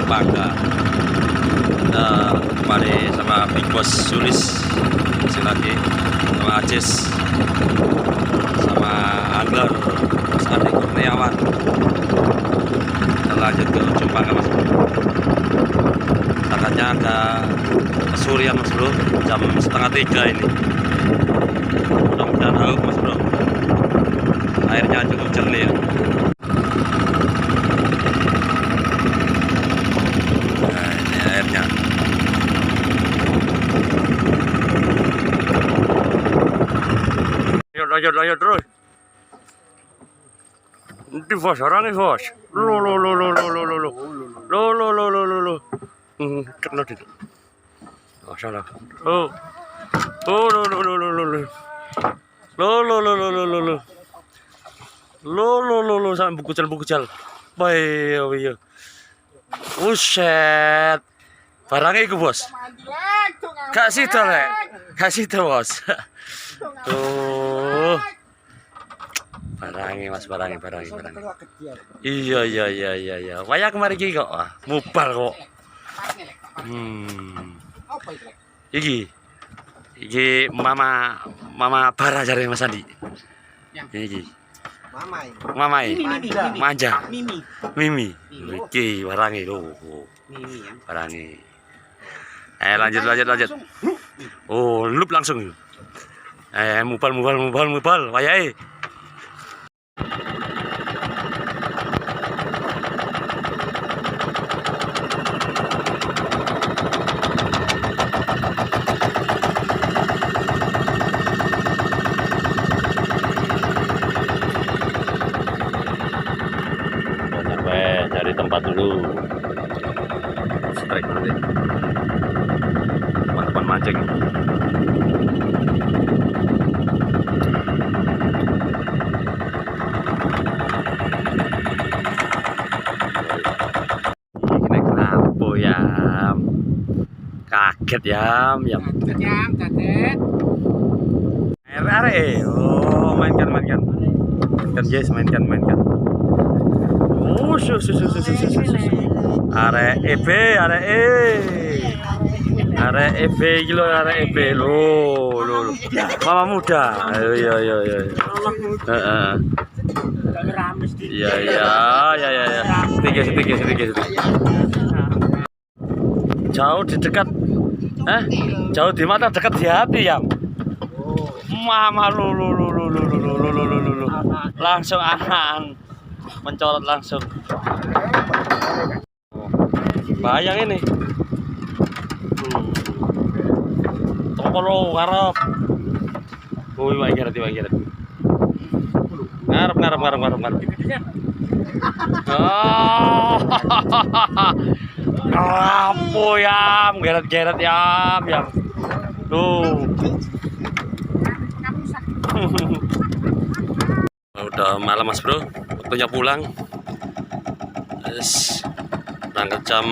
Pangka. Kita kembali sama Big Boss Sulis masih lagi, sama Acis, sama Angler Mas Andi Kurniawan. Kita lanjut ke ujung Pangka, Mas Bro. Takatnya agak kesurian, Mas Bro, jam 2:30 ini. Mudah-mudahan hauk, Mas Bro. Airnya cukup jernih ya. Nah, ini airnya. Lanjut terus. Di bos orang nih bos. Lo. Kena di. Oh salah. Lo. Lo sampai buku cal. Baik, oh iya. Uset. Barangnya itu bos. Kasih tuh bos. Tuh. Barangnya mas, barangnya. Iya. Waya kemarin iki kok. Mubal kok. Iki mama bara jare Mas Andi. Iki. Mamai. Manja. Mimi. Iki barangnya lho. Barangnya. Lanjut. Oh, lup langsung. Mubal. Wayahe. Cari tempat dulu. Strike nanti. Teman-teman mancing. Ini kenapa ya? Kaget ya. Kaget. Are. Oh, mainkan. Mainkan guys, mainkan. Oh, Are EB gilo, are EB lo. Mama muda. Iya. Iya. Sedikit. Jauh di dekat. Jauh di mata, dekat di hati ya. Mama lu. Langsung anan. Mencolot langsung. Bayang ini. Tokolo ngarep. Woi, wanggirat. Ngarep. Oh. Apa yam, geret yam. Tuh. Udah malam Mas Bro, waktunya pulang. Berangkat jam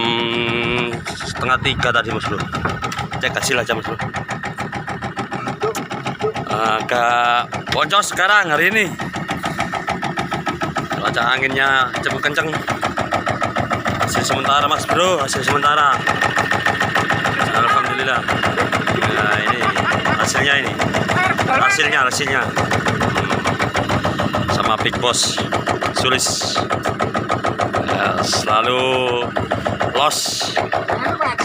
2:30 tadi Mas Bro. Cek hasil aja Mas Bro. Agak boncos sekarang hari ini. Cuaca anginnya cukup kenceng. Hasil sementara Mas Bro, Alhamdulillah. Nah ini hasilnya ini. Hasilnya. Sama Big Boss Sulis ya, selalu los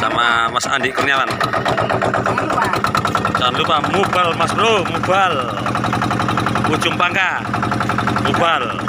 sama Mas Andi Kurniawan. Jangan lupa mubal Mas Bro, ujung Pangka mubal.